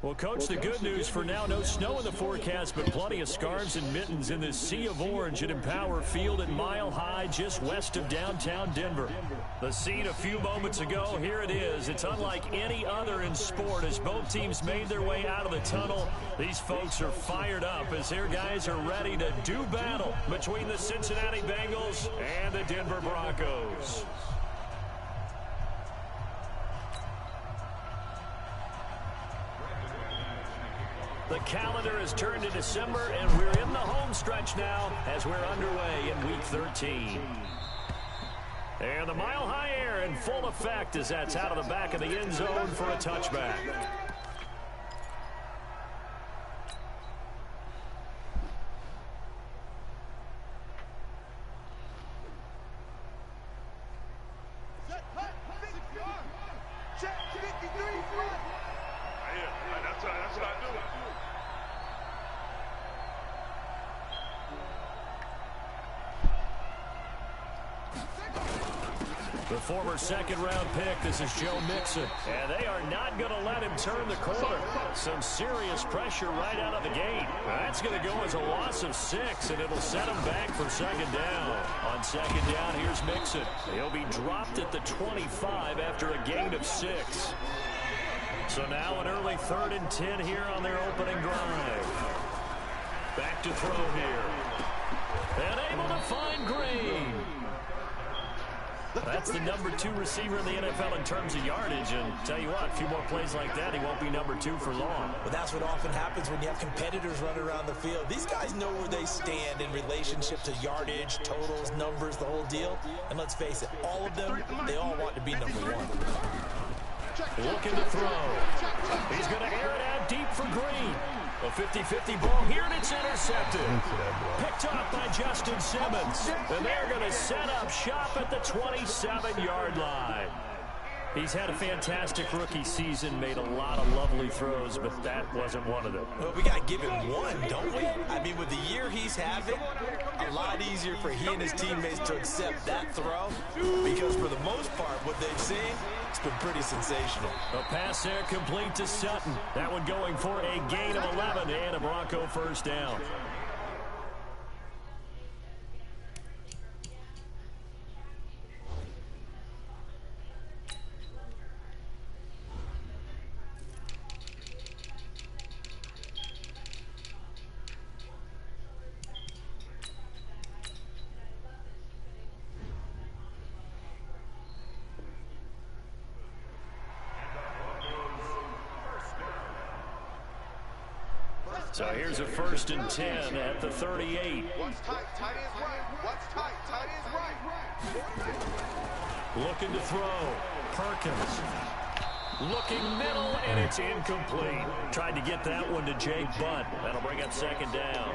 Well, Coach, the good news for now, no snow in the forecast, but plenty of scarves and mittens in this sea of orange at Empower Field at Mile High, just west of downtown Denver. The scene a few moments ago, here it is. It's unlike any other in sport as both teams made their way out of the tunnel. These folks are fired up as their guys are ready to do battle between the Cincinnati Bengals and the Denver Broncos. The calendar has turned to December, and we're in the home stretch now as we're underway in Week 13. And the mile-high air in full effect as that's out of the back of the end zone for a touchback. The former second-round pick, this is Joe Mixon. And they are not going to let him turn the corner. Some serious pressure right out of the gate. That's going to go as a loss of 6, and it'll set him back for second down. On second down, here's Mixon. He'll be dropped at the 25 after a gain of 6. So now an early 3rd and 10 here on their opening drive. Back to throw here. And able to find Green. That's the number 2 receiver in the NFL in terms of yardage. And tell you what, a few more plays like that, he won't be number 2 for long. Well, that's what often happens when you have competitors running around the field. These guys know where they stand in relationship to yardage, totals, numbers, the whole deal. And let's face it, all of them, they all want to be number 1. Looking to throw. He's going to air it out deep for Green. A 50-50 ball here, and it's intercepted. Picked up by Justin Simmons. And they're going to set up shop at the 27-yard line. He's had a fantastic rookie season, made a lot of lovely throws, but that wasn't one of them. Well, we got to give him one, don't we? I mean, with the year he's having, a lot easier for he and his teammates to accept that throw because for the most part, what they've seen, it's been pretty sensational. A pass there complete to Sutton. That one going for a gain of 11 and a Bronco first down. So here's a 1st and 10 at the 38. What's tight, tight is right. What's tight, tight is right. Looking to throw. Perkins. Looking middle, and it's incomplete. Tried to get that one to Jake Butt. That'll bring up second down.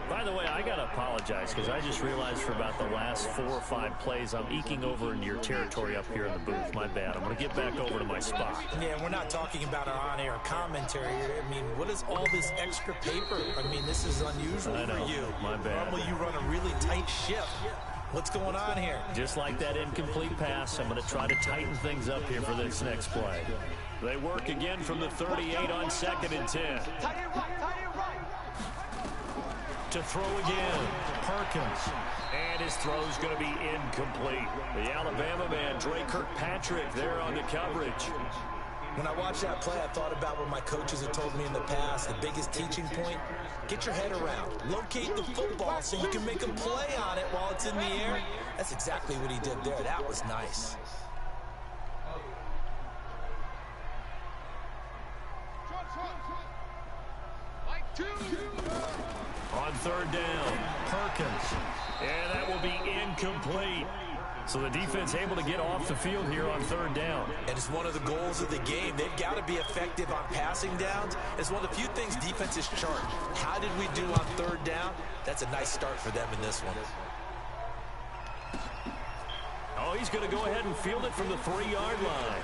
By the way, I got to apologize because I just realized for about the last 4 or 5 plays, I'm eking over into your territory up here in the booth. My bad. I'm going to get back over to my spot. Yeah, we're not talking about our on-air commentary here. I mean, what is all this extra paper? I mean, this is unusual for you. My bad. Normally you run a really tight ship. What's going on here? Just like that incomplete pass, I'm going to try to tighten things up here for this next play. They work again from the 38 on 2nd and 10. To throw again, Perkins. And his throw's going to be incomplete. The Alabama man, Dre Kirkpatrick, there on the coverage. When I watched that play, I thought about what my coaches had told me in the past. The biggest teaching point, get your head around. Locate the football so you can make a play on it while it's in the air. That's exactly what he did there. That was nice. On 3rd down, Perkins. And that will be incomplete. So the defense able to get off the field here on 3rd down. And it's one of the goals of the game. They've got to be effective on passing downs. It's one of the few things defenses chart. How did we do on 3rd down? That's a nice start for them in this one. Oh, he's going to go ahead and field it from the 3-yard line.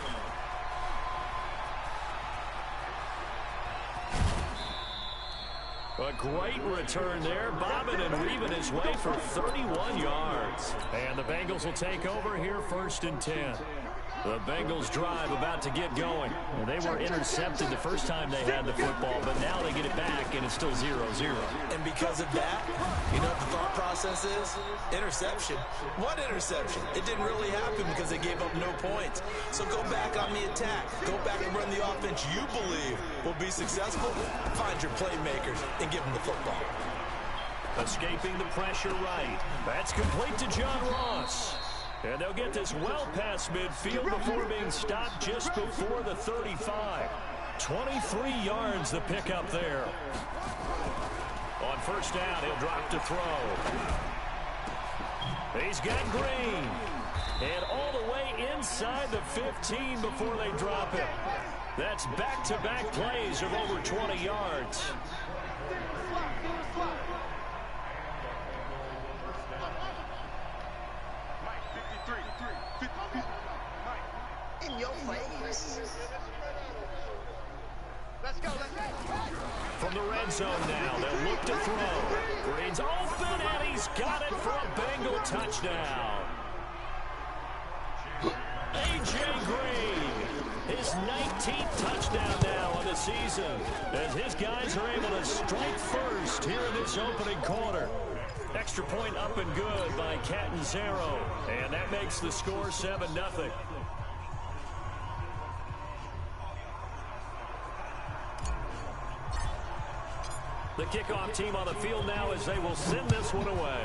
A great return there, bobbing and weaving his way for 31 yards. And the Bengals will take over here 1st and 10. The Bengals drive about to get going. Well, they were intercepted the first time they had the football, but now they get it back, and it's still 0-0. And because of that, you know what the thought process is? Interception. What interception? It didn't really happen because they gave up no points. So go back on the attack. Go back and run the offense you believe will be successful. Find your playmakers and give them the football. Escaping the pressure right. That's complete to John Ross. And they'll get this well past midfield before being stopped just before the 35. 23 yards the pickup there. On first down, he'll drop to throw. He's got Green. And all the way inside the 15 before they drop it. That's back-to-back plays of over 20 yards. In your face. Let's go. From the red zone now, they'll look to throw. Green's open, and he's got it for a Bengal touchdown. A.J. Green, his 19th touchdown now of the season, as his guys are able to strike first here in this opening quarter. Extra point up and good by Catanzaro, and that makes the score 7-0. The kickoff team on the field now as they will send this one away.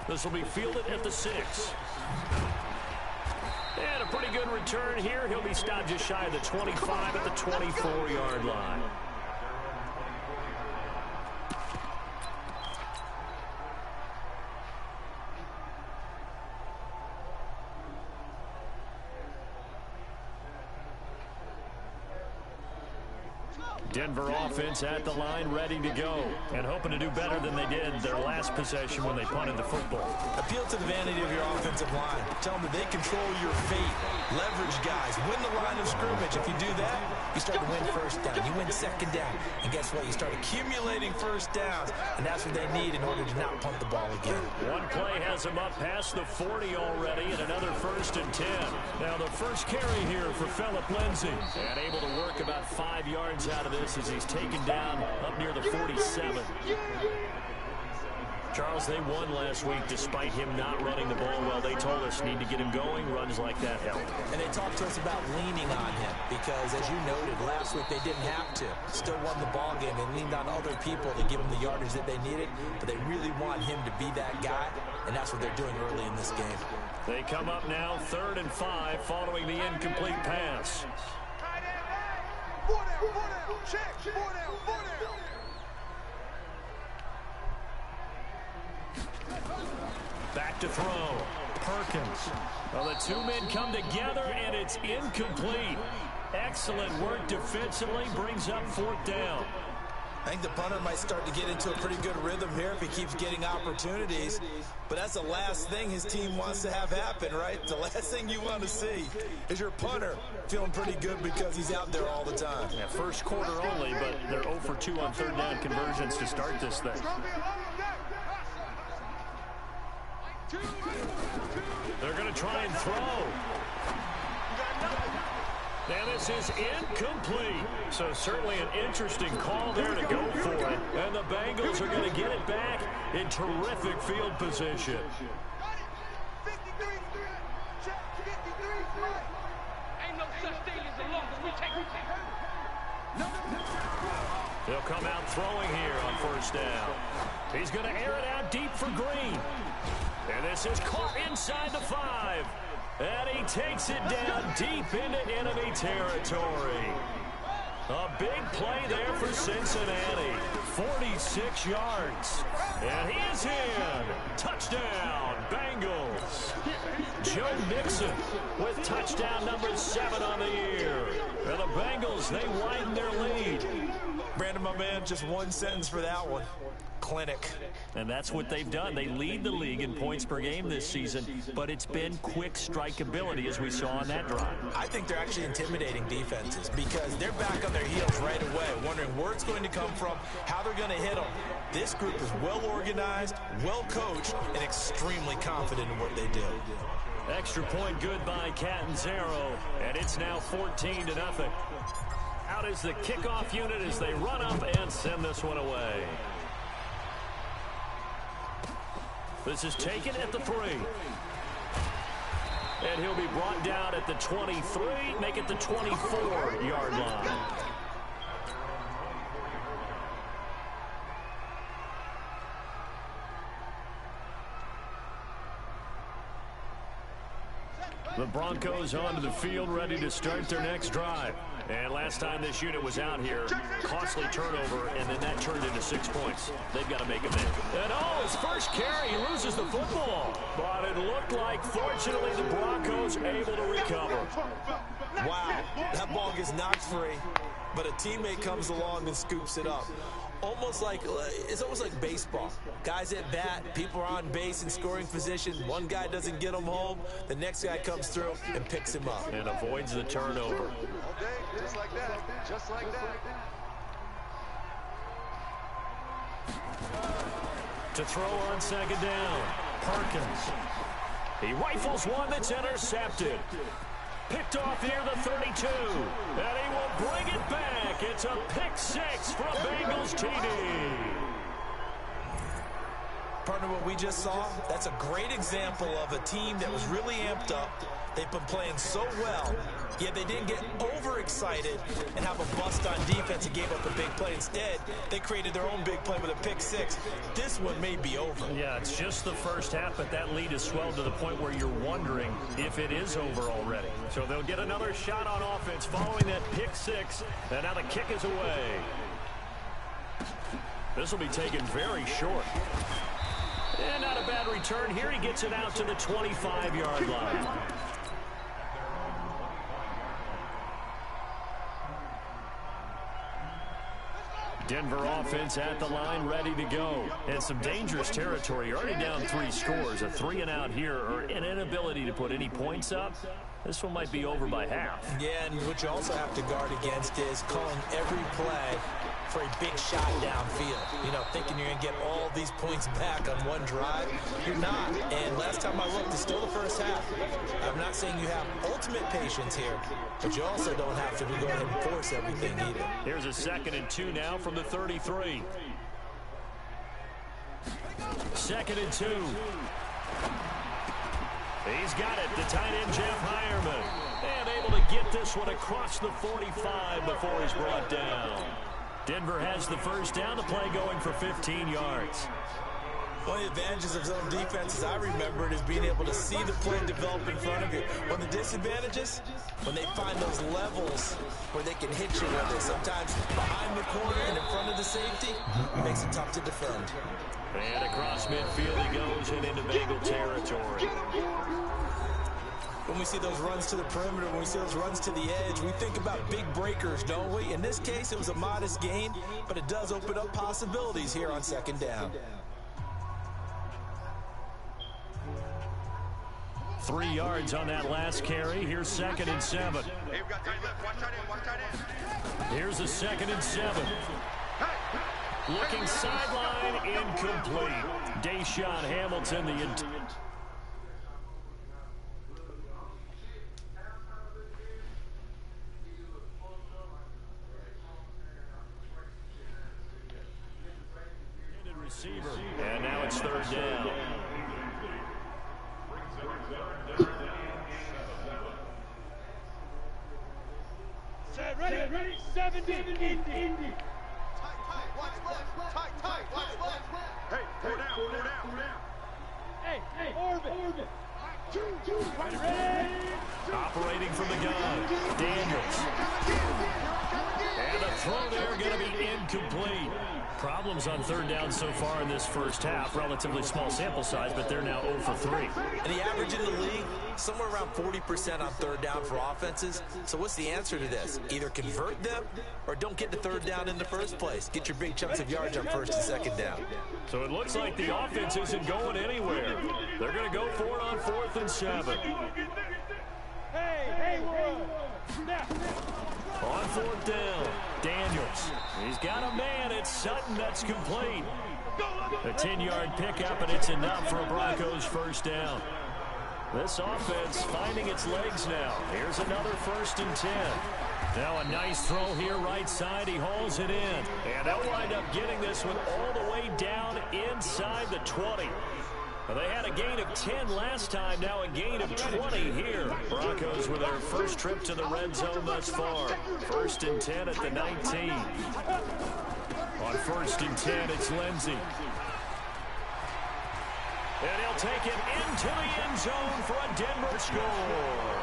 This will be fielded at the 6. And a pretty good return here. He'll be stopped just shy of the 25 at the 24-yard line. Denver offense at the line, ready to go, and hoping to do better than they did their last possession when they punted the football. Appeal to the vanity of your offensive line. Tell them that they control your fate. Leverage guys. Win the line of scrimmage. If you do that, you start to win first down. You win second down. And guess what? You start accumulating first downs, and that's what they need in order to not punt the ball again. One play has them up past the 40 already, and another 1st and 10. Now the first carry here for Phillip Lindsay, and able to work about 5 yards out of this as he's taken down up near the 47. Charles, they won last week despite him not running the ball well. They told us need to get him going. Runs like that help. And they talked to us about leaning on him because, as you noted, last week they didn't have to. Still won the ball game. They leaned on other people to give them the yardage that they needed, but they really want him to be that guy, and that's what they're doing early in this game. They come up now 3rd and 5 following the incomplete pass. 4 down, check, 4 down. Back to throw. Perkins. Well, the two men come together, and it's incomplete. Excellent work defensively. Brings up 4th down. I think the punter might start to get into a pretty good rhythm here if he keeps getting opportunities. But that's the last thing his team wants to have happen, right? The last thing you want to see is your punter feeling pretty good because he's out there all the time. Yeah, first quarter only, but they're 0 for 2 on 3rd down conversions to start this thing. They're going to try and throw. And this is incomplete. So certainly an interesting call there to go for it. And the Bengals are going to get it back in terrific field position. 53, check, 53, Ain't no such thing as a loss. We take it. They'll come out throwing here on 1st down. He's going to air it out deep for Green. And this is caught inside the 5. And he takes it down deep into enemy territory. A big play there for Cincinnati. 46 yards. And he is in. Touchdown, Bengals. Joe Mixon with touchdown number 7 on the year. And the Bengals, they widen their lead. Brandon, my man, just one sentence for that one. Clinic. And that's what they've done. They lead the league in points per game this season, but it's been quick strikeability as we saw on that drive. I think they're actually intimidating defenses because they're back on their heels right away, wondering where it's going to come from, how they're going to hit them. This group is well organized, well coached, and extremely confident in what they do. Extra point good by Catanzaro, and it's now 14-0. Out is the kickoff unit as they run up and send this one away. This is taken at the 3. And he'll be brought down at the 23, make it the 24-yard line. The Broncos onto the field, ready to start their next drive. And last time this unit was out here, costly turnover, and then that turned into 6 points. They've got to make a big. And his first carry, he loses the football. But it looked like, fortunately, the Broncos able to recover. Wow, that ball gets knocked free, but a teammate comes along and scoops it up. It's almost like baseball. Guys at bat, people are on base in scoring position. One guy doesn't get him home. The next guy comes through and picks him up. And avoids the turnover. All day, just like that. Just like that. To throw on second down, Perkins. He rifles one that's intercepted. Picked off near the 32, and he will bring it back. It's a pick 6 for a Bengals TD. Partner, what we just saw, that's a great example of a team that was really amped up. They've been playing so well, yet they didn't get overexcited and have a bust on defense and gave up a big play. Instead, they created their own big play with a pick 6. This one may be over. Yeah, it's just the first half, but that lead has swelled to the point where you're wondering if it is over already. So they'll get another shot on offense following that pick 6, and now the kick is away. This will be taken very short. And not a bad return here. He gets it out to the 25-yard line. Denver offense at the line, ready to go. And some dangerous territory. You're already down 3 scores. A 3-and-out here, or an inability to put any points up. This one might be over by half. Yeah, and what you also have to guard against is calling every play for a big shot downfield. You know, thinking you're going to get all these points back on one drive. You're not. And last time I looked, it's still the first half. I'm not saying you have ultimate patience here, but you also don't have to go ahead and force everything either. Here's a 2nd and 2 now from the 33. 2nd and 2. He's got it, the tight end Jeff Heuerman. And able to get this one across the 45 before he's brought down. Denver has the first down, the play going for 15 yards. One of the advantages of zone defense, as I remember it, is being able to see the play develop in front of you. One of the disadvantages, when they find those levels where they can hit you with it, sometimes behind the corner and in front of the safety, it makes it tough to defend. And across midfield he goes and into Bengal territory. When we see those runs to the perimeter, when we see those runs to the edge, we think about big breakers, don't we? In this case, it was a modest gain, but it does open up possibilities here on 2nd down. 3 yards on that last carry. Here's 2nd and 7. Hey, we've got tight left. Watch tight end. Watch tight end. Here's a 2nd and 7. Looking sideline, incomplete. Deshaun Hamilton, the receiver. And now it's 3rd down. Ready, 70, Indy. Tight, watch left. Tight, watch left. Hey, four down. Hey, Orbit. Operating from the gun, Daniels. And the throw there going to be incomplete. Problems on 3rd down so far in this first half. Relatively small sample size, but they're now 0 for 3. And the average in the league, somewhere around 40% on 3rd down for offenses. So what's the answer to this? Either convert them or don't get to 3rd down in the first place. Get your big chunks of yards on 1st and 2nd down. So it looks like the offense isn't going anywhere. They're going to go for it on 4th and 7. Hey, snap. On 4th down, Daniels. He's got a man. It's Sutton. That's complete. A 10-yard pickup, and it's enough for a Broncos first down. This offense finding its legs now. Here's another 1st and 10. Now a nice throw here right side. He hauls it in. And they'll wind up getting this one all the way down inside the 20. Well, they had a gain of 10 last time, now a gain of 20 here. Broncos with their first trip to the red zone thus far. 1st and 10 at the 19. On 1st and 10, it's Lindsey. And he'll take it into the end zone for a Denver score.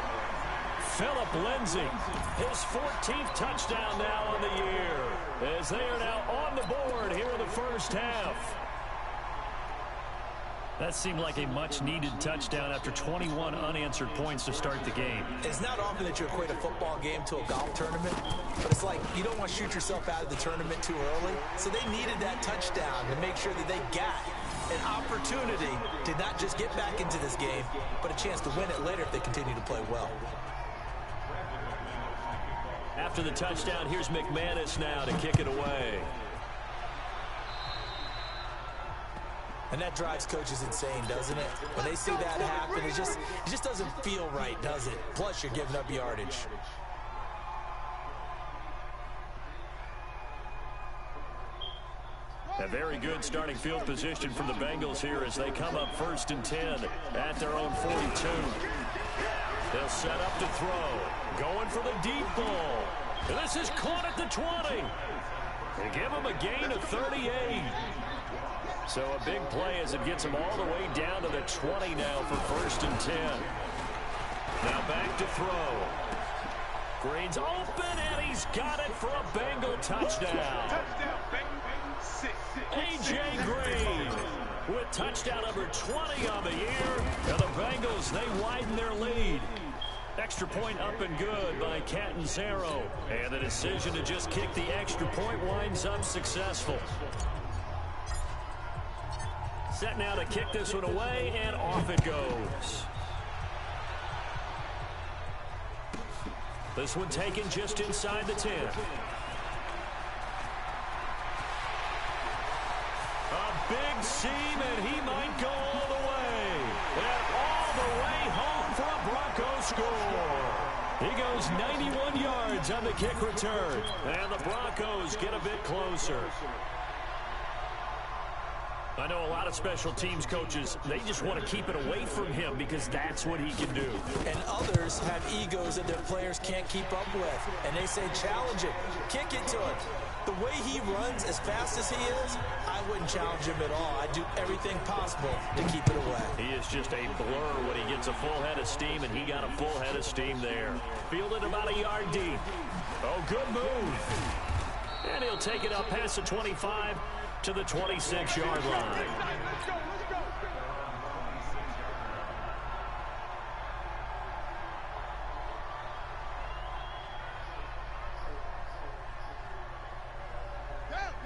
Philip Lindsey, his 14th touchdown now on the year, as they are now on the board here in the first half. That seemed like a much-needed touchdown after 21 unanswered points to start the game. It's not often that you equate a football game to a golf tournament, but it's like you don't want to shoot yourself out of the tournament too early. So they needed that touchdown to make sure that they got an opportunity to not just get back into this game, but a chance to win it later if they continue to play well. After the touchdown, here's McManus now to kick it away. And that drives coaches insane, doesn't it? When they see that happen, it just doesn't feel right, does it? Plus, you're giving up yardage. A very good starting field position from the Bengals here as they come up 1st and 10 at their own 42. They'll set up to throw. Going for the deep ball. And this is caught at the 20. They give him a gain of 38. So a big play as it gets him all the way down to the 20 now for 1st and 10. Now back to throw. Green's open, and he's got it for a Bengal touchdown. A.J. Green with touchdown number 20 on the year. And the Bengals, they widen their lead. Extra point up and good by Catanzaro. And the decision to just kick the extra point winds up successful. Set now to kick this one away, and off it goes. This one taken just inside the 10. A big seam, and he might go all the way. And all the way home for a Broncos score. He goes 91 yards on the kick return. And the Broncos get a bit closer. I know a lot of special teams coaches, they just want to keep it away from him because that's what he can do. And others have egos that their players can't keep up with. And they say, challenge it, kick it to him. The way he runs as fast as he is, I wouldn't challenge him at all. I'd do everything possible to keep it away. He is just a blur when he gets a full head of steam, and he got a full head of steam there. Fielded about a yard deep. Oh, good move. And he'll take it up past the 25 to the 26-yard line.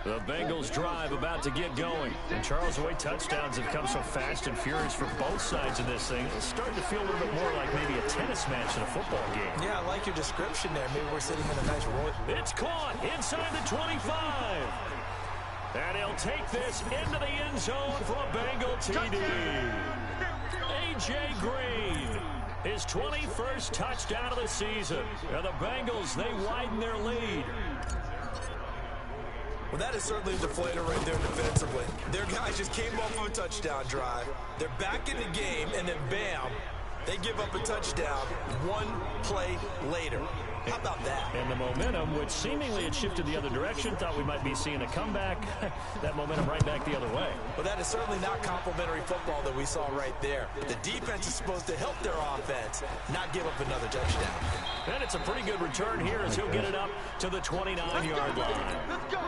The Bengals drive about to get going. And Charles, the way touchdowns have come so fast and furious for both sides of this thing, it's starting to feel a little bit more like maybe a tennis match than a football game. Yeah, I like your description there. Maybe we're sitting in a nice roll. It's caught inside the 25. And he'll take this into the end zone for a Bengal TD. A.J. Green, his 21st touchdown of the season. And the Bengals, they widen their lead. Well, that is certainly a deflator right there defensively. Their guys just came off of a touchdown drive. They're back in the game, and then bam, they give up a touchdown one play later. How about that? And the momentum, which seemingly had shifted the other direction, thought we might be seeing a comeback. That momentum right back the other way. Well, that is certainly not complimentary football that we saw right there. The defense is supposed to help their offense, not give up another touchdown. And it's a pretty good return here as he'll get it up to the 29-yard line. Let's go.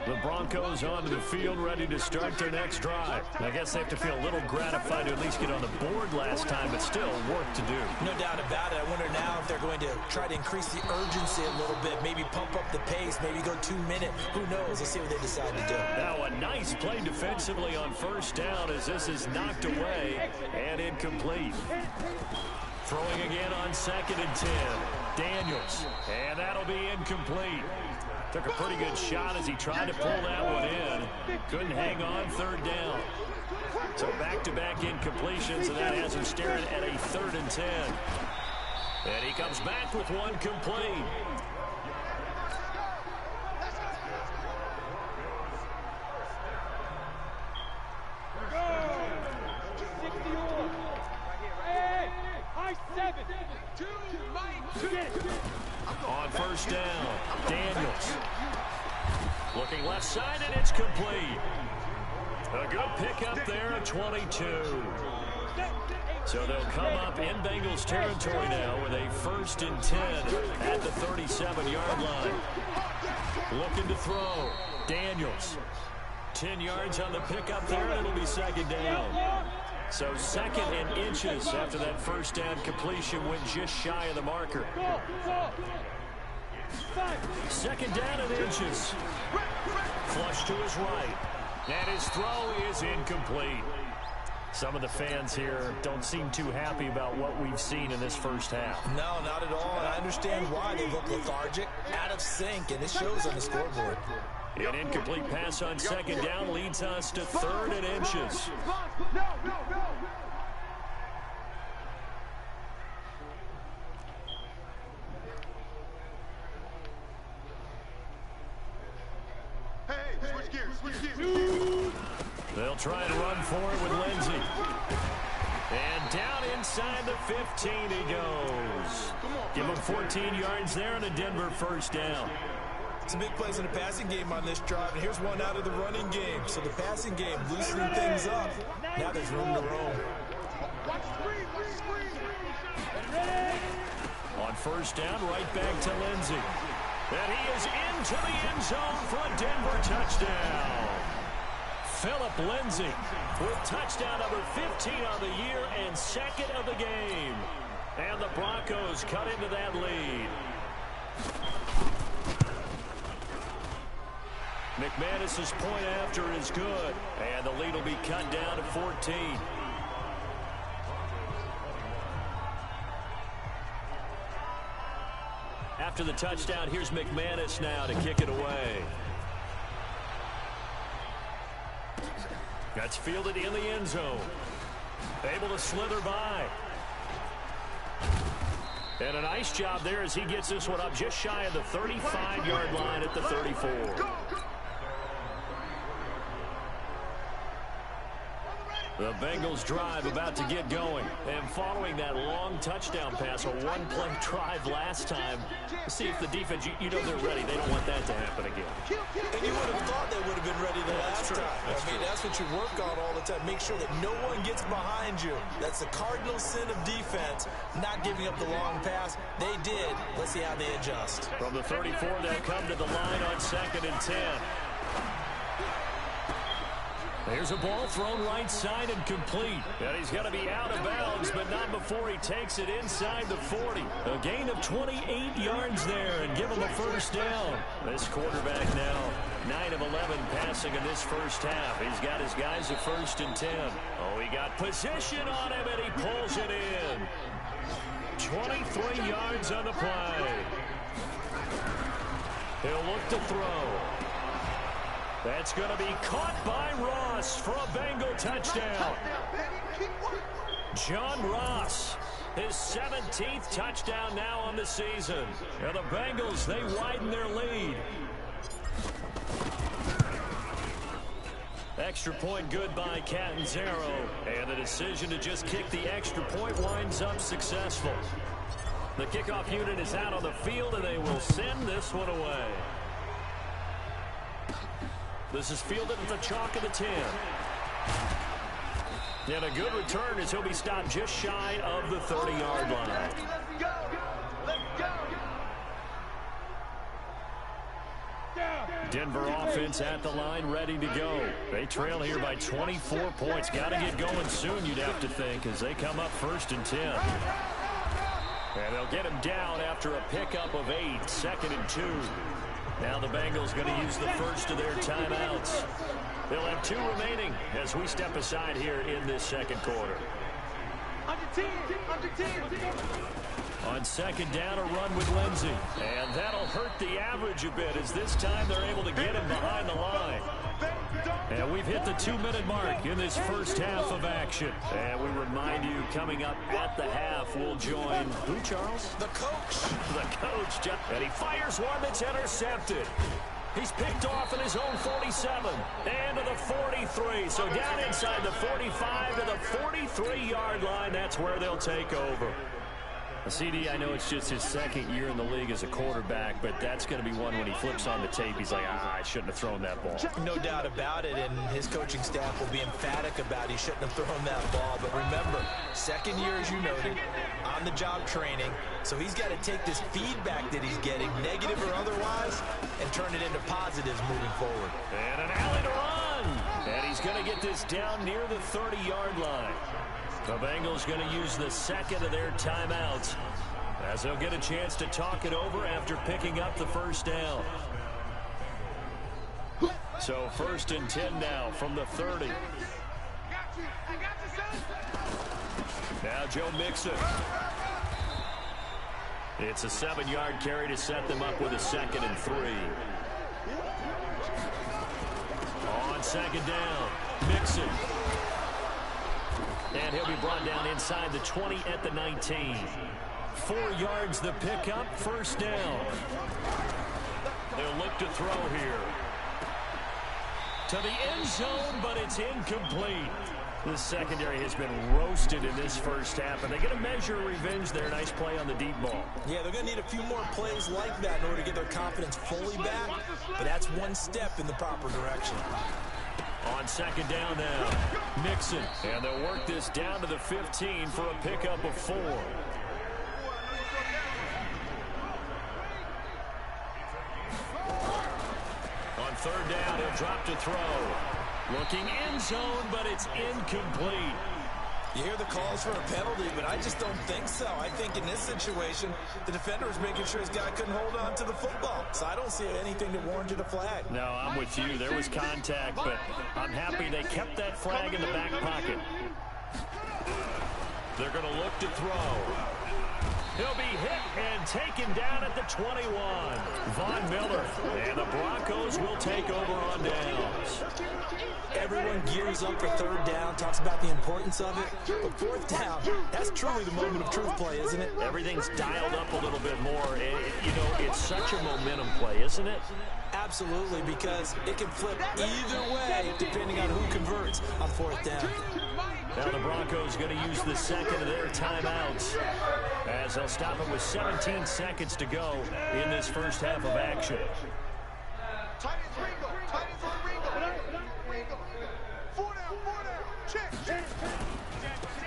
The Broncos onto the field, ready to start their next drive. I guess they have to feel a little gratified to at least get on the board last time, but still work to do. No doubt about it. I wonder now if they're going to try to increase the urgency a little bit, maybe pump up the pace, maybe go 2 minutes. Who knows? Let's see what they decide to do. Now a nice play defensively on first down as this is knocked away and incomplete. Throwing again on 2nd and 10. Daniels. And that'll be incomplete. Took a pretty good shot as he tried to pull that one in. Couldn't hang on third down. So back-to-back incompletions, and that has him staring at a 3rd and 10. And he comes back with one complete. On first down, Daniels. Looking left side, and it's complete. A good pickup there, 22. So they'll come up in Bengals territory now with a 1st and 10 at the 37-yard line. Looking to throw. Daniels. 10 yards on the pickup there, and it'll be 2nd down. So 2nd and inches after that 1st down completion went just shy of the marker. 2nd down and inches. Flush to his right. And his throw is incomplete. Some of the fans here don't seem too happy about what we've seen in this first half. No, not at all. And I understand why they look lethargic, out of sync, and it shows on the scoreboard. An incomplete pass on 2nd down leads us to 3rd and inches. They'll try and run for it with Lindsey. And down inside the 15 he goes. Give him 14 yards there and a Denver 1st down. Some big plays in the passing game on this drive, and here's one out of the running game. So the passing game loosening things up. Now there's room to roam. On first down, right back to Lindsey. And he is into the end zone for a Denver touchdown. Phillip Lindsey with touchdown number 15 on the year and 2nd of the game. And the Broncos cut into that lead. McManus's point after is good. And the lead will be cut down to 14. After the touchdown, here's McManus now to kick it away. That's fielded in the end zone. Able to slither by. And a nice job there as he gets this one up just shy of the 35-yard line at the 34. The Bengals drive about to get going. And following that long touchdown pass, a one-play drive last time, see if the defense, you know they're ready. They don't want that to happen again. And you would have thought they would have been ready the last time. That's what you work on all the time. Make sure that no one gets behind you. That's the cardinal sin of defense, not giving up the long pass. They did. Let's see how they adjust. From the 34, they'll come to the line on 2nd and 10. There's a ball thrown right side and complete. And he's going to be out of bounds, but not before he takes it inside the 40. A gain of 28 yards there and give him a 1st down. This quarterback now 9 of 11 passing in this first half. He's got his guys at 1st and 10. Oh, he got position on him, and he pulls it in. 23 yards on the play. He'll look to throw. That's going to be caught by Ross for a Bengal touchdown. John Ross, his 17th touchdown now on the season. And the Bengals, they widen their lead. Extra point good by Catanzaro. And the decision to just kick the extra point winds up successful. The kickoff unit is out on the field, and they will send this one away. This is fielded at the chalk of the 10. And a good return as he'll be stopped just shy of the 30-yard line. Let's go. Let's go. Denver offense at the line, ready to go. They trail here by 24 points. Got to get going soon, you'd have to think, as they come up 1st and 10. And they'll get him down after a pickup of 8, 2nd and 2. Now the Bengals going to use the first of their timeouts. They'll have 2 remaining as we step aside here in this second quarter. Under 10. On second down, a run with Lindsey. And that'll hurt the average a bit as this time they're able to get him behind the line. And we've hit the 2-minute mark in this first half of action. And we remind you, coming up at the half, we'll join who, Charles? The coach. The coach. And he fires one that's intercepted. He's picked off at his own 47 and to the 43. So down inside the 45 to the 43-yard line. That's where they'll take over. CD, I know it's just his second year in the league as a quarterback, but that's going to be one when he flips on the tape. He's like, I shouldn't have thrown that ball. No doubt about it, and his coaching staff will be emphatic about he shouldn't have thrown that ball. But remember, second year, as you noted, on-the-job training, so he's got to take this feedback that he's getting, negative or otherwise, and turn it into positives moving forward. And an alley to run. And he's going to get this down near the 30-yard line. The Bengals going to use the second of their timeouts as they'll get a chance to talk it over after picking up the first down. So 1st and 10 now from the 30. Now Joe Mixon. It's a 7-yard carry to set them up with a 2nd and 3. On second down, Mixon. And he'll be brought down inside the 20 at the 19. 4 yards the pickup, first down. They'll look to throw here. To the end zone, but it's incomplete. The secondary has been roasted in this first half, and they're going to measure revenge there. Nice play on the deep ball. Yeah, they're going to need a few more plays like that in order to get their confidence fully back, but that's one step in the proper direction. On second down now, Mixon. And they'll work this down to the 15 for a pickup of 4. On third down, he'll drop to throw. Looking end zone, but it's incomplete. You hear the calls for a penalty, but I just don't think so. I think in this situation, the defender was making sure his guy couldn't hold on to the football. So I don't see anything that warranted a flag. No, I'm with you. There was contact, but I'm happy they kept that flag in the back pocket. They're going to look to throw. He'll be hit and taken down at the 21. Von Miller. And the Broncos will take over on downs. Everyone gears up for third down, talks about the importance of it. But fourth down, that's truly the moment of truth play, isn't it? Everything's dialed up a little bit more. It's such a momentum play, isn't it? Absolutely, because it can flip either way depending on who converts on fourth down. Now the Broncos going to use the second of their timeouts as they'll stop it with 17 seconds to go in this first half of action.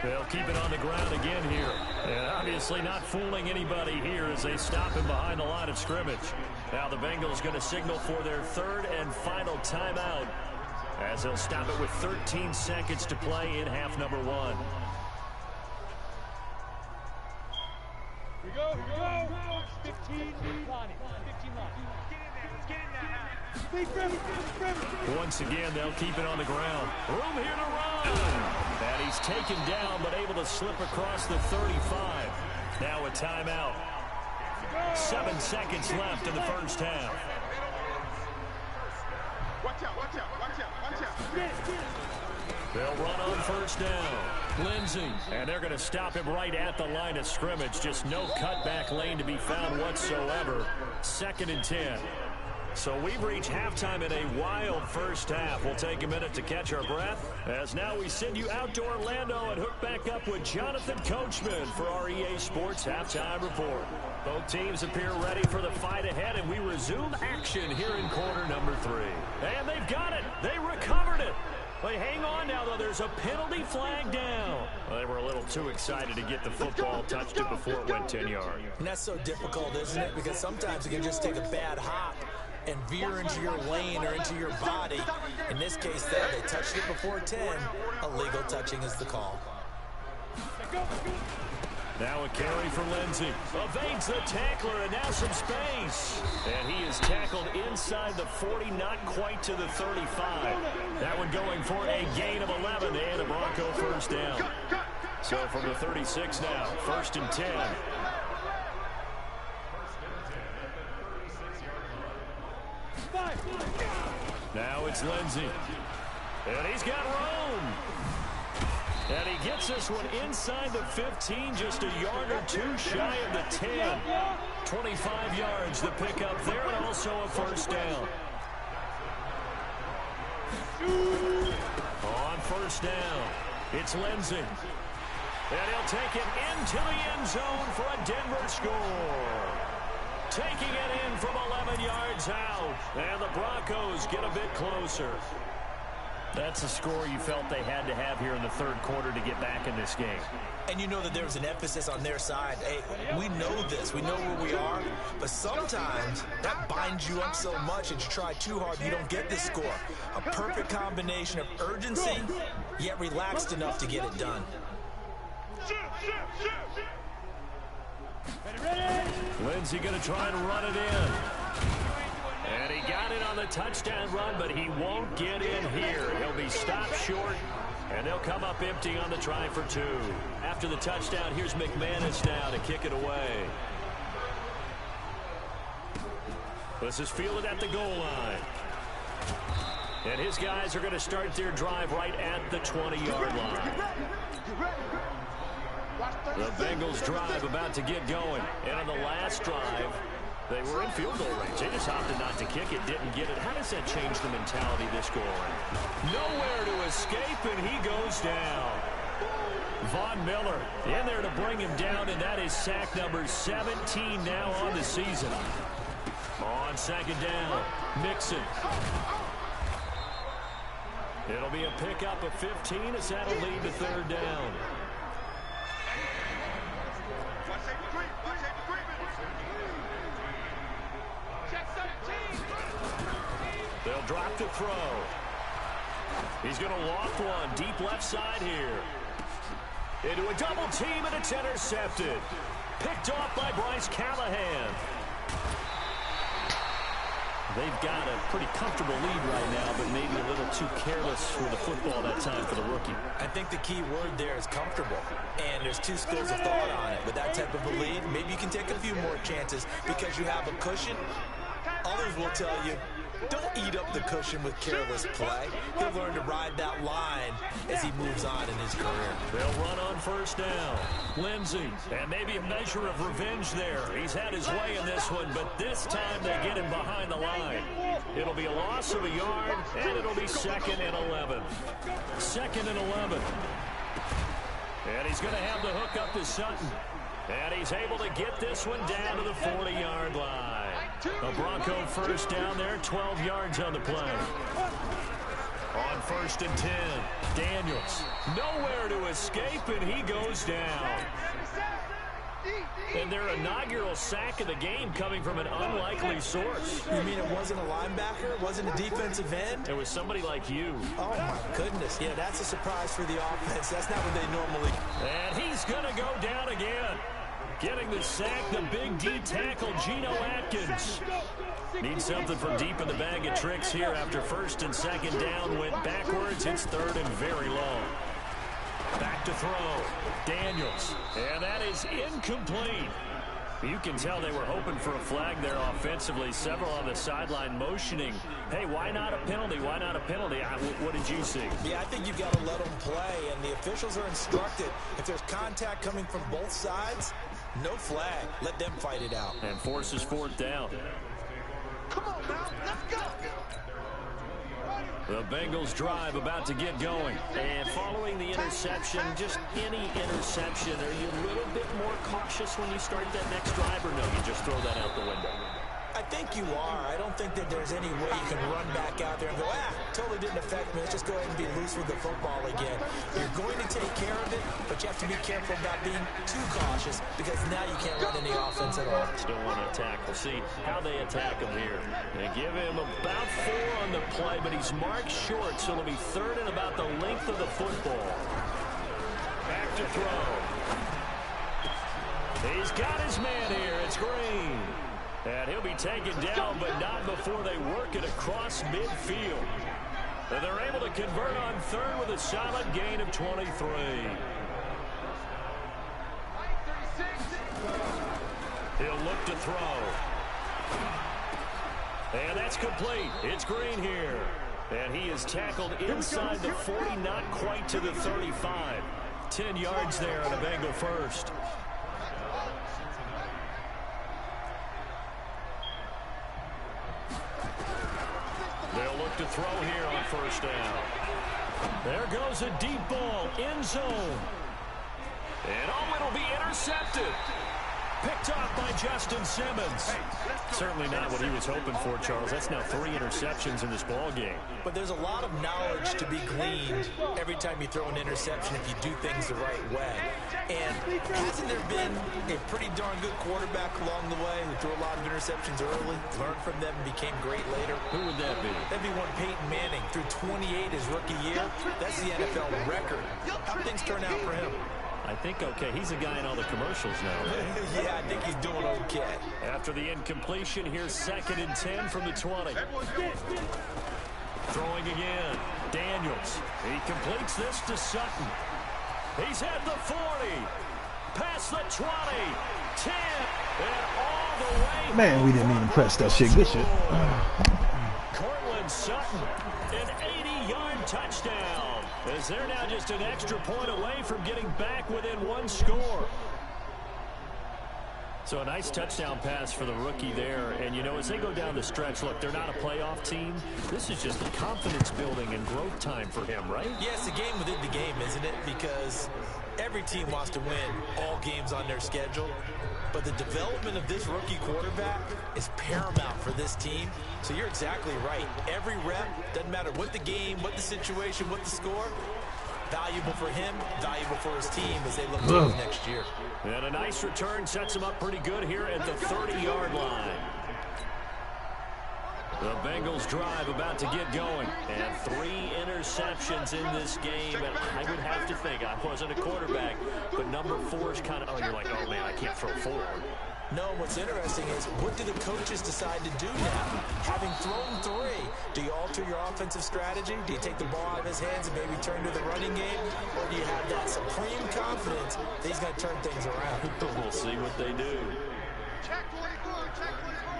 They'll keep it on the ground again here. And obviously not fooling anybody here as they stop him behind the line of scrimmage. Now the Bengals going to signal for their third and final timeout as they'll stop it with 13 seconds to play in half number 1. Here we go. 15 line. 15 line. Once again, they'll keep it on the ground. Room here to run. And he's taken down, but able to slip across the 35. Now a timeout. 7 seconds left in the first half. Watch out. They'll run on first down. Lindsey. And they're going to stop him right at the line of scrimmage. Just no cutback lane to be found whatsoever. 2nd and 10. So we've reached halftime in a wild first half. We'll take a minute to catch our breath as now we send you out to Orlando and hook back up with Jonathan Coachman for our EA Sports Halftime Report. Both teams appear ready for the fight ahead, and we resume action here in quarter number 3. And they've got it. They recovered it. They hang on now, though. There's a penalty flag down. Well, they were a little too excited to get the football, touched it before it went 10 yards. And that's so difficult, isn't it? Because sometimes you can just take a bad hop and veer into your lane or into your body. In this case, though, they touched it before 10. Illegal touching is the call. Now a carry for Lindsey. Evades the tackler, and now some space. And he is tackled inside the 40, not quite to the 35. That one going for a gain of 11 and a Bronco first down. So from the 36 now, 1st and 10. Now it's Lindsey. And he's got room. And he gets this one inside the 15, just a yard or two shy of the 10. 25 yards the pick up there, and also a first down. On first down, it's Lindsey. And he'll take it into the end zone for a Denver score. Taking it in from 11 yards out. And the Broncos get a bit closer. That's a score you felt they had to have here in the third quarter to get back in this game. And you know that there was an emphasis on their side. Hey, we know this. We know where we are. But sometimes that binds you up so much that you try too hard, you don't get this score. A perfect combination of urgency, yet relaxed enough to get it done. Lindsey going to try and run it in. And he got it on the touchdown run, but he won't get in here. He'll be stopped short, and they'll come up empty on the try for two. After the touchdown, here's McManus now to kick it away. This is fielded at the goal line. And his guys are going to start their drive right at the 20-yard line. The Bengals drive about to get going. And on the last drive, they were in field goal range. They just opted not to kick it, didn't get it. How does that change the mentality this go around? Nowhere to escape, and he goes down. Von Miller in there to bring him down, and that is sack number 17 now on the season. On second down, Mixon. It'll be a pickup of 15 as that'll lead to third down. They'll drop the throw. He's going to loft one deep left side here. Into a double team, and it's intercepted. Picked off by Bryce Callahan. They've got a pretty comfortable lead right now, but maybe a little too careless with the football that time for the rookie. I think the key word there is comfortable, and there's two schools of thought on it. With that type of a lead, maybe you can take a few more chances because you have a cushion. Others will tell you, don't eat up the cushion with careless play. He'll learn to ride that line as he moves on in his career. They'll run on first down. Lindsey, and maybe a measure of revenge there. He's had his way in this one, but this time they get him behind the line. It'll be a loss of a yard, and it'll be 2nd and 11. 2nd and 11. And he's going to have the hook up to Sutton. And he's able to get this one down to the 40-yard line. A Bronco first down there, 12 yards on the play. On 1st and 10, Daniels. Nowhere to escape, and he goes down. And their inaugural sack of the game coming from an unlikely source. You mean it wasn't a linebacker? It wasn't a defensive end? It was somebody like you. Oh, my goodness. Yeah, that's a surprise for the offense. That's not what they normally... And he's going to go down again. Getting the sack, the big D tackle, Geno Atkins. Needs something from deep in the bag of tricks here after 1st and 2nd down. Went backwards. It's 3rd and very long. Back to throw. Daniels. And that is incomplete. You can tell they were hoping for a flag there offensively. Several on the sideline motioning. Hey, why not a penalty? Why not a penalty? What did you see? Yeah, I think you've got to let them play, and the officials are instructed. If there's contact coming from both sides, no flag. Let them fight it out. And forces 4th down. Come on now, let's go. The Bengals drive about to get going. And following the interception, just any interception, are you a little bit more cautious when you start that next drive, or no, you just throw that out the window? I think you are. I don't think that there's any way you can run back out there and go, totally didn't affect me. Let's just go ahead and be loose with the football again. You're going to take care of it, but you have to be careful about being too cautious because now you can't run any offense at all. Still want to attack. We'll see how they attack him here. They give him about 4 on the play, but he's marked short, so it'll be 3rd and about the length of the football. Back to throw. He's got his man here. It's Green. And he'll be taken down, but not before they work it across midfield. And they're able to convert on 3rd with a solid gain of 23. He'll look to throw. And that's complete. It's Green here. And he is tackled inside the 40, not quite to the 35. 10 yards there on a Bengal first. They'll look to throw here on first down. There goes a deep ball, end zone. And oh, it'll be intercepted. Picked off by Justin Simmons. Certainly not what he was hoping for, Charles. That's now 3 interceptions in this ball game. But there's a lot of knowledge to be gleaned every time you throw an interception if you do things the right way. And hasn't there been a pretty darn good quarterback along the way who threw a lot of interceptions early, learned from them, and became great later? Who would that be? That'd be one Peyton Manning. Threw 28 his rookie year. That's the NFL record. How things turn out for him? I think okay. He's a guy in all the commercials now. Right? Yeah, I think he's doing okay. After the incompletion, here's 2nd and 10 from the 20. Throwing again. Daniels. He completes this to Sutton. He's at the 40. Past the 20. 10. And all the way. Man, we didn't even press that shit. Good shit. Cortland Sutton. An 80-yard touchdown. As they're now just an extra point away from getting back within 1 score. So a nice touchdown pass for the rookie there. And, you know, as they go down the stretch, look, they're not a playoff team. This is just a confidence building and growth time for him, right? Yeah, it's a game within the game, isn't it? Because every team wants to win all games on their schedule. But the development of this rookie quarterback is paramount for this team. So you're exactly right. Every rep, doesn't matter what the game, what the situation, what the score, valuable for him, valuable for his team as they look to next year. And a nice return sets him up pretty good here at the 30-yard line. The Bengals drive about to get going. And 3 interceptions in this game. And I would have to think, I wasn't a quarterback, but number 4 is kind of, oh, you're like, oh, man, I can't throw 4. No, what's interesting is what do the coaches decide to do now? Having thrown 3, do you alter your offensive strategy? Do you take the ball out of his hands and maybe turn to the running game? Or do you have that supreme confidence that he's going to turn things around? We'll see what they do. Check 24, check 24.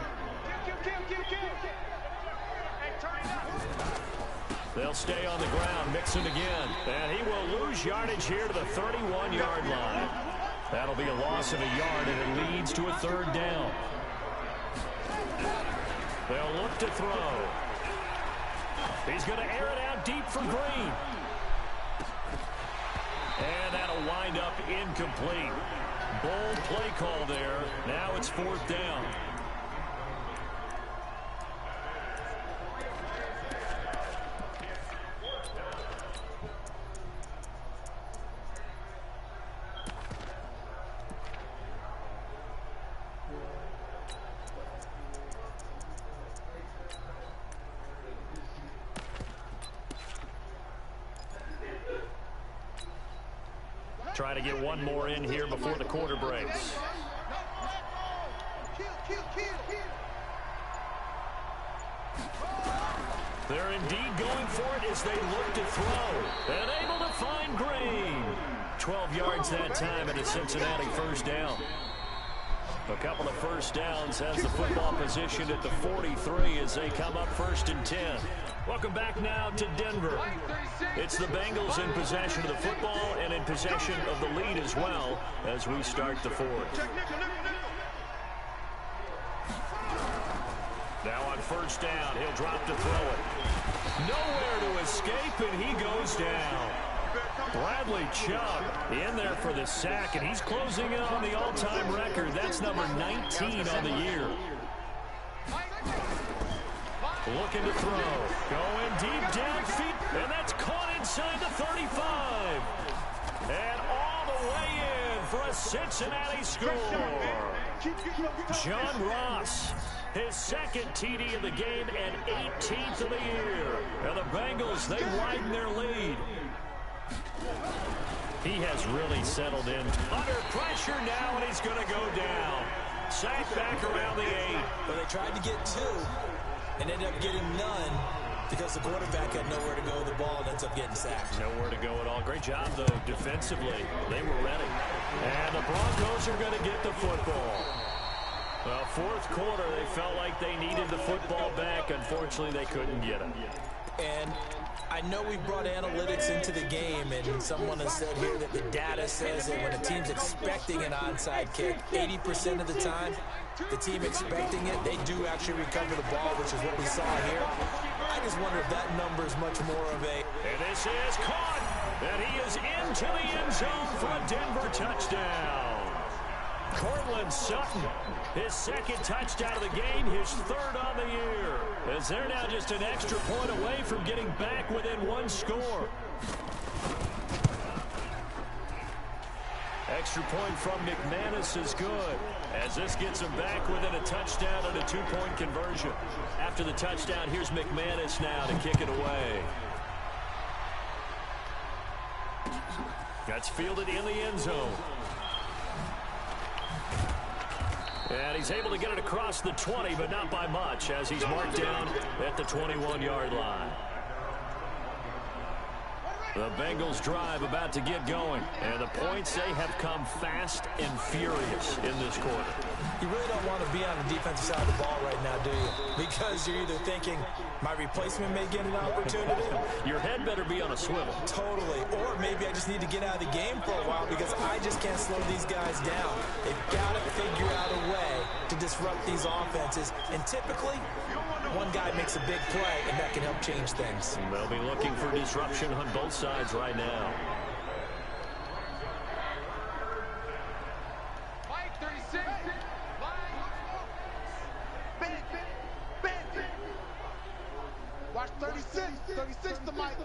They'll stay on the ground, Mixon again. And he will lose yardage here to the 31-yard line. That'll be a loss of a yard, and it leads to a 3rd down. They'll look to throw. He's going to air it out deep for Green. And that'll wind up incomplete. Bold play call there. Now it's 4th down. Try to get one more in here before the quarter breaks. They're indeed going for it as they look to throw. And able to find Green. 12 yards that time and a Cincinnati 1st down. A couple of 1st downs has the football positioned at the 43 as they come up 1st and 10. Welcome back now to Denver. It's the Bengals in possession of the football and in possession of the lead as well as we start the 4th. Now on 1st down, he'll drop to throw it. Nowhere to escape, and he goes down. Bradley Chubb in there for the sack, and he's closing in on the all-time record. That's number 19 on the year. Looking to throw. Going deep downfield, and that's caught inside the 35. And all the way in for a Cincinnati score. John Ross, his 2nd TD of the game and 18th of the year. And the Bengals, they widen their lead. He has really settled in. Under pressure now, and he's going to go down. Sacked back around the 8. But they tried to get 2 and ended up getting none because the quarterback had nowhere to go with the ball and ends up getting sacked. Nowhere to go at all. Great job, though, defensively. They were ready. And the Broncos are going to get the football. Well, 4th quarter, they felt like they needed the football back. Unfortunately, they couldn't get it. And I know we brought analytics into the game, and someone has said here that the data says that when a team's expecting an onside kick, 80% of the time, the team expecting it, they do actually recover the ball, which is what we saw here. I just wonder if that number is much more of a... And this is caught, and he is into the end zone for a Denver touchdown. Cortland Sutton, his second touchdown of the game, his third on the year. As they're now just an extra point away from getting back within one score. Extra point from McManus is good, as this gets him back within a touchdown and a two-point conversion. After the touchdown, here's McManus now to kick it away. That's fielded in the end zone. And he's able to get it across the 20, but not by much, as he's marked down at the 21-yard line. The Bengals drive about to get going, and the points, they have come fast and furious in this quarter. You really don't want to be on the defensive side of the ball right now, do you? Because you're either thinking, my replacement may get an opportunity. Your head better be on a swivel. Totally. Or maybe I just need to get out of the game for a while because I just can't slow these guys down. They've got to figure out a way to disrupt these offenses. And typically, one guy makes a big play, and that can help change things. They'll be looking for disruption on both sides right now. Mike, 36. Watch 36. 36 to Mike.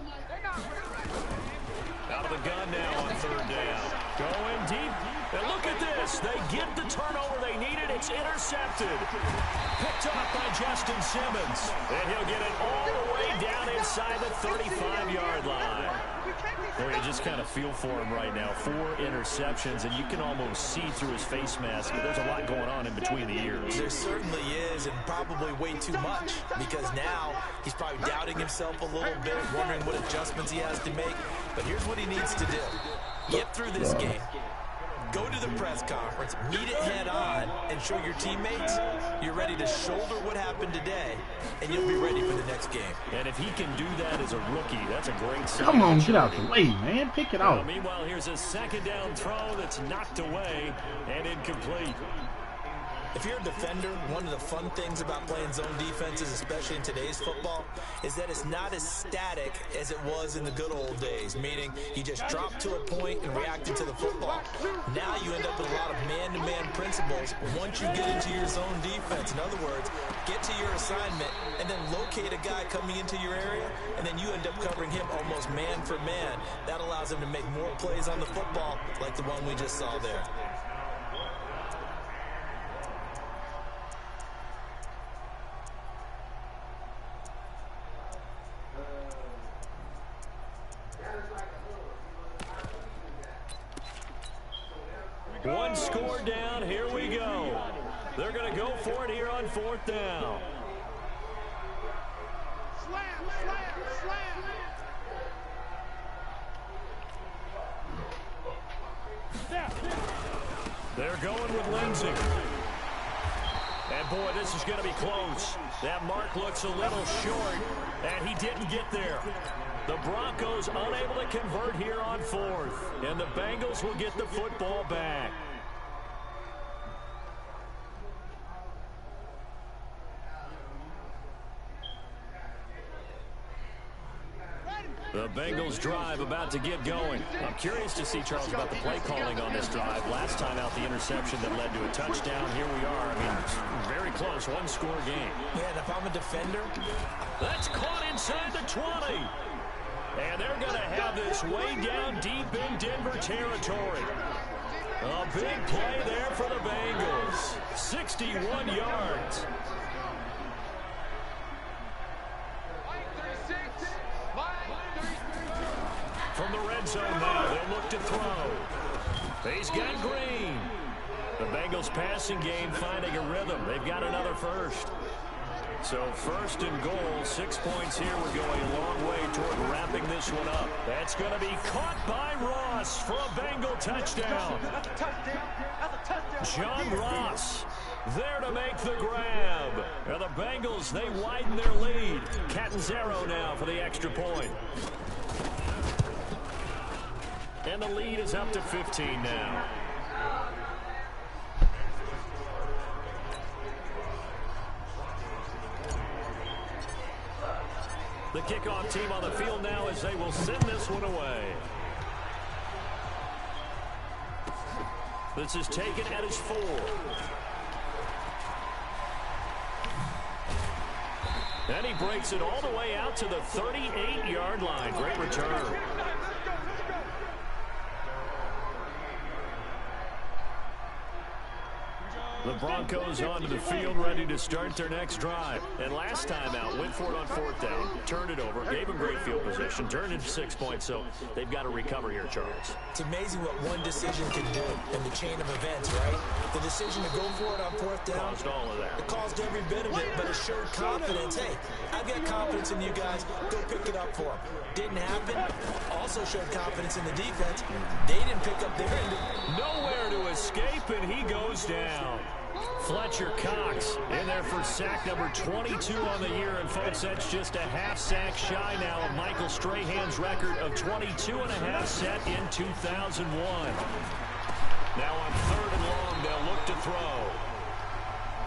Out of the gun now on third down. Going deep. And look at this. They get the turnover they needed. It's intercepted. Picked up by Justin Simmons. And he'll get it all the way down inside the 35-yard line. Boy, you just kind of feel for him right now. 4 interceptions, and you can almost see through his face mask. There's a lot going on in between the ears. There certainly is, and probably way too much, because now he's probably doubting himself a little bit, wondering what adjustments he has to make. But here's what he needs to do. Get through this game. Go to the press conference, meet it head on, and show your teammates you're ready to shoulder what happened today, and you'll be ready for the next game. And if he can do that as a rookie, that's a great sign. Come on, get out the way, man. Pick it out. Meanwhile, here's a second down throw that's knocked away and incomplete. If you're a defender, one of the fun things about playing zone defenses, especially in today's football, is that it's not as static as it was in the good old days, meaning you just drop to a point and reacted to the football. Now you end up with a lot of man-to-man principles once you get into your zone defense. In other words, get to your assignment and then locate a guy coming into your area, and then you end up covering him almost man for man. That allows him to make more plays on the football like the one we just saw there. One score down, here we go. They're going to go for it here on fourth down. Slam, slam, slam. They're going with Lindsey. And boy, this is going to be close. That mark looks a little short, and he didn't get there. The Broncos unable to convert here on fourth, and the Bengals will get the football back. The Bengals drive about to get going. I'm curious to see, Charles, about the play calling on this drive. Last time out, the interception that led to a touchdown. Here we are. I mean, it's very close, one-score game. Yeah, and if I'm a defender, that's caught inside the 20. And they're going to have this way down deep in Denver territory. A big play there for the Bengals. 61 yards. From the red zone now, they'll look to throw. He's got Green. The Bengals passing game finding a rhythm. They've got another first. So first and goal, 6 points here would go a long way toward wrapping this this one up. That's going to be caught by Ross for a Bengal touchdown. John Ross there to make the grab. And the Bengals, they widen their lead. Catanzaro now for the extra point. And the lead is up to 15 now. The kickoff team on the field now as they will send this one away. This is taken at his 4. And he breaks it all the way out to the 38-yard line. Great return. The Broncos onto the field, ready to start their next drive. And last time out, went for it on 4th down, turned it over, gave them great field position, turned into 6 points, so they've got to recover here, Charles. It's amazing what one decision can do in the chain of events, right? The decision to go for it on 4th down. Caused all of that. It caused every bit of it, but it showed confidence. Hey, I've got confidence in you guys. Go pick it up for them. Didn't happen. Also showed confidence in the defense. They didn't pick up their end. Nowhere to escape, and he goes down. Fletcher Cox in there for sack number 22 on the year. And, folks, that's just a half sack shy now of Michael Strahan's record of 22.5 set in 2001. Now on 3rd and long, they'll look to throw.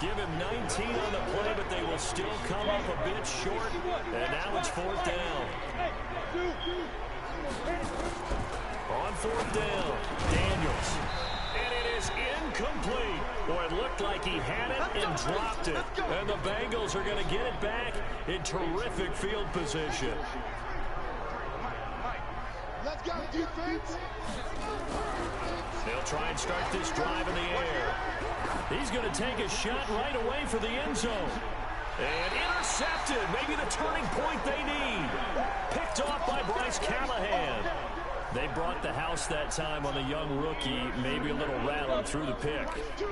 Give him 19 on the play, but they will still come up a bit short. And now it's 4th down. On 4th down, Daniels. And it is incomplete. Boy, it looked like he had it and dropped it. And the Bengals are going to get it back in terrific field position. Let's go, defense. They'll try and start this drive in the air. He's going to take a shot right away for the end zone. And intercepted. Maybe the turning point they need. Picked off by Bryce Callahan. They brought the house that time on the young rookie, maybe a little rattled through the pick.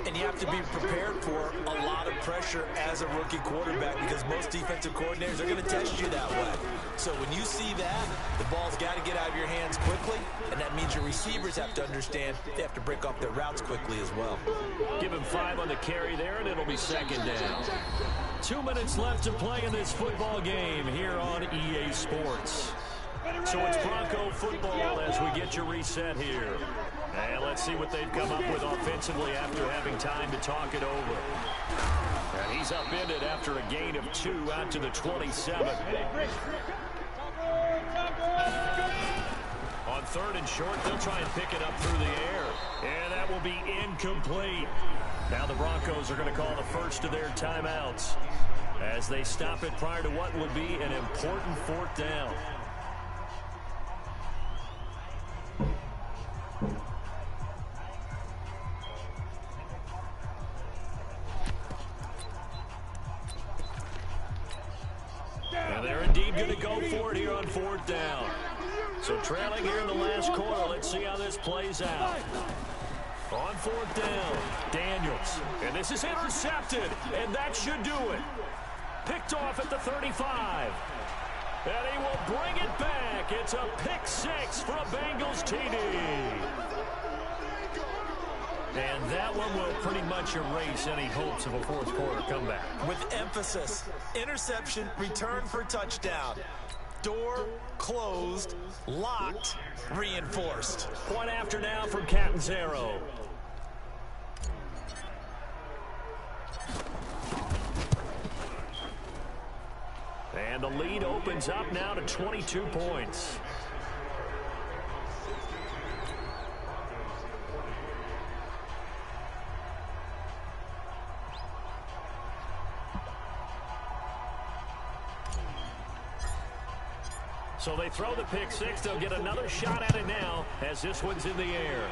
And you have to be prepared for a lot of pressure as a rookie quarterback because most defensive coordinators are going to test you that way. So when you see that, the ball's got to get out of your hands quickly, and that means your receivers have to understand they have to break off their routes quickly as well. Give him 5 on the carry there, and it'll be 2nd down. 2 minutes left to play in this football game here on EA Sports. So it's Bronco football as we get you reset here. And let's see what they've come up with offensively after having time to talk it over. And he's upended after a gain of 2 out to the 27. On 3rd and short, they'll try and pick it up through the air. And that will be incomplete. Now the Broncos are going to call the first of their timeouts as they stop it prior to what would be an important 4th down. And they're indeed going to go for it here on 4th down. So trailing here in the last quarter, let's see how this plays out. On 4th down, Daniels. And this is intercepted, and that should do it. Picked off at the 35. And he will bring it back. It's a pick 6 for a Bengals TD. And that one will pretty much erase any hopes of a 4th quarter comeback. With emphasis, interception, return for touchdown. Door closed, locked, reinforced. Point after now from Catanzaro. And the lead opens up now to 22 points. So they throw the pick 6. They'll get another shot at it now as this one's in the air.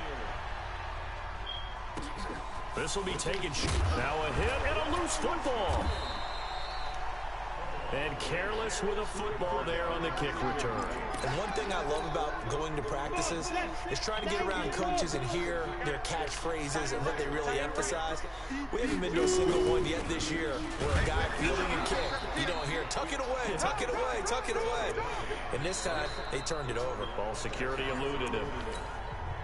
This will be taken. Now a hit and a loose football. And careless with a football there on the kick return. And one thing I love about going to practices is trying to get around coaches and hear their catchphrases and what they really emphasize. We haven't been to a single one yet this year where a guy fielding a kick, you don't hear, tuck it away, tuck it away, tuck it away. And this time, they turned it over. Ball security eluded him.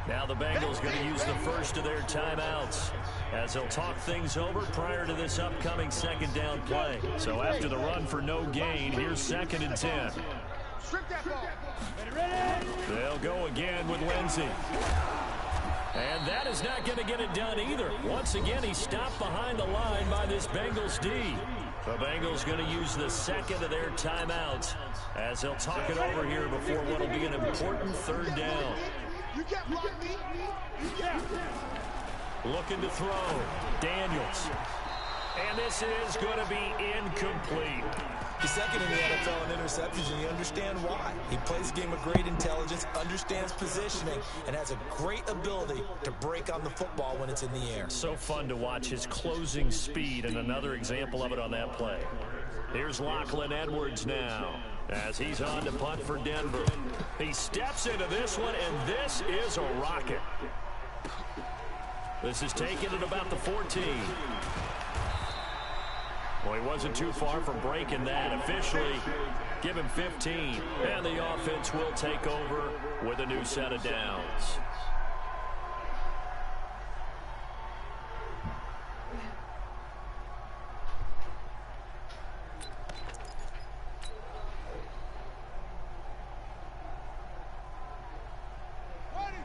Now the Bengals going to use the first of their timeouts as they'll talk things over prior to this upcoming second down play. So after the run for no gain, here's 2nd and 10. They'll go again with Lindsey. And that is not going to get it done either. Once again, he's stopped behind the line by this Bengals D. The Bengals going to use the second of their timeouts as they'll talk it over here before what will be an important 3rd down. Looking to throw. Daniels. And this is going to be incomplete. He's second in the NFL in interceptions, and you understand why. He plays a game of great intelligence, understands positioning, and has a great ability to break on the football when it's in the air. So fun to watch his closing speed, and another example of it on that play. Here's Lachlan Edwards now as he's on to punt for Denver. He steps into this one, and this is a rocket. This is taken at about the 14. Well, he wasn't too far from breaking that. Officially, give him 15. And the offense will take over with a new set of downs.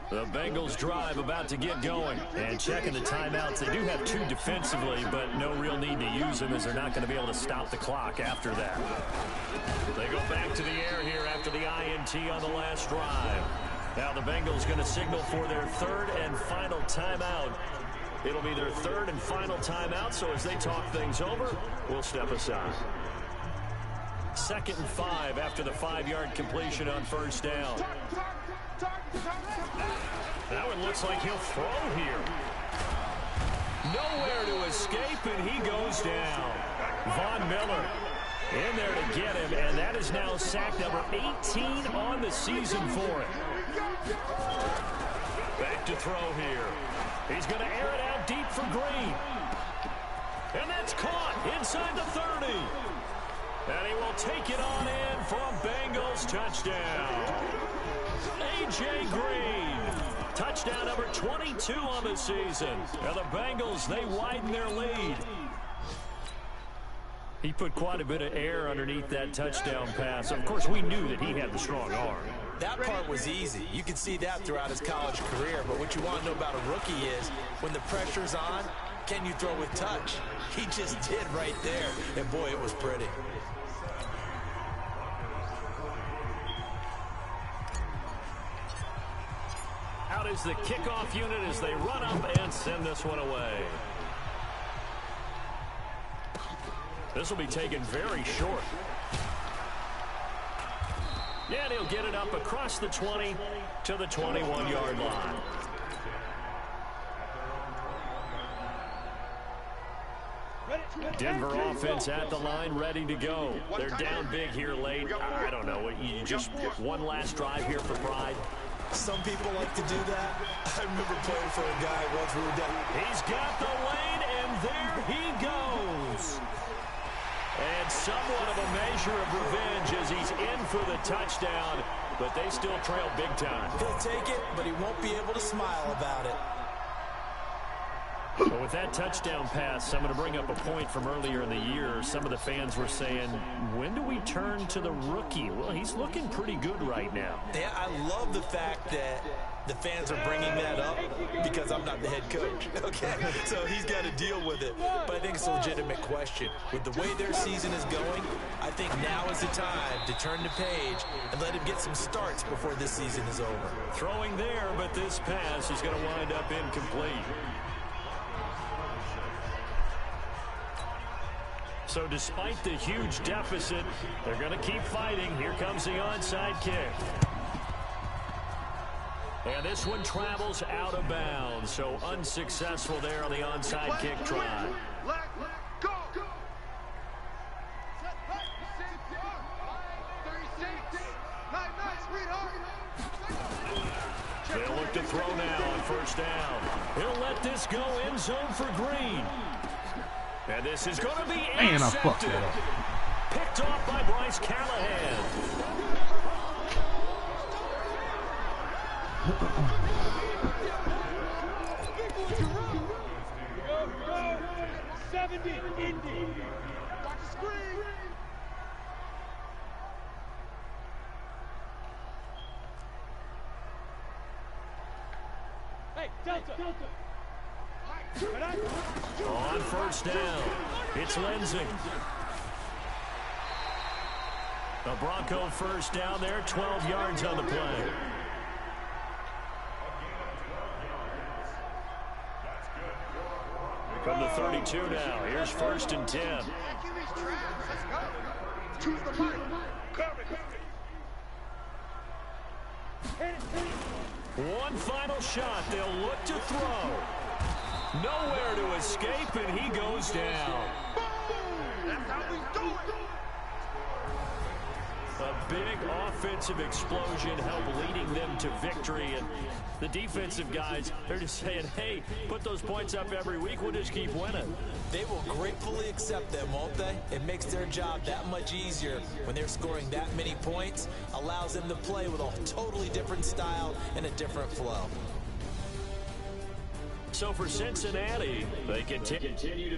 The Bengals drive about to get going. And checking the timeouts. They do have 2 defensively, but no real need to use them as they're not going to be able to stop the clock after that. They go back to the air here after the INT on the last drive. Now the Bengals going to signal for their 3rd and final timeout. It'll be their 3rd and final timeout, so as they talk things over, we'll step aside. 2nd and 5 after the 5-yard completion on 1st down. Now it looks like he'll throw here. Nowhere to escape, and he goes down. Von Miller in there to get him, and that is now sack number 18 on the season for him. Back to throw here. He's going to air it out deep for Green. And that's caught inside the 30. And he will take it on in from Bengals touchdown. A.J. Green, touchdown number 22 on the season. And the Bengals, they widen their lead. He put quite a bit of air underneath that touchdown pass. Of course, we knew that he had the strong arm. That part was easy. You could see that throughout his college career. But what you want to know about a rookie is when the pressure's on, can you throw with touch? He just did right there. And, boy, it was pretty. Out is the kickoff unit as they run up and send this one away. This will be taken very short. Yeah, and he'll get it up across the 20 to the 21-yard line. Denver offense at the line, ready to go. They're down big here late. I don't know. You just one last drive here for pride. Some people like to do that. I remember playing for a guy once we were down. He's got the lane, and there he goes. And somewhat of a measure of revenge as he's in for the touchdown, but they still trail big time. He'll take it, but he won't be able to smile about it. Well, with that touchdown pass, I'm going to bring up a point from earlier in the year. Some of the fans were saying, when do we turn to the rookie? Well, he's looking pretty good right now. Yeah, I love the fact that the fans are bringing that up because I'm not the head coach. Okay, so he's got to deal with it. But I think it's a legitimate question. With the way their season is going, I think now is the time to turn the page and let him get some starts before this season is over. Throwing there, but this pass is going to wind up incomplete. So despite the huge deficit, they're going to keep fighting. Here comes the onside kick. And this one travels out of bounds. So unsuccessful there on the onside kick try. to throw now on first down. He'll let this go end zone for Green. And this is going to be Man, I fucked intercepted. that up. Picked off by Bryce Callahan. Go. 70, Indy. Watch the screen. Hey, Delta. On first down, it's Lindsay. The Bronco first down there, 12 yards on the play. From the 32 now, here's first and 10. QB's trash. Let's go. Choose the mic. Cover it. One final shot, they'll look to throw. Nowhere to escape, and he goes down. That's how we do it. A big offensive explosion helped leading them to victory, and the defensive guys, they're just saying, hey, put those points up every week, we'll just keep winning. They will gratefully accept them, won't they? It makes their job that much easier when they're scoring that many points, allows them to play with a totally different style and a different flow. So for Cincinnati, they continue to be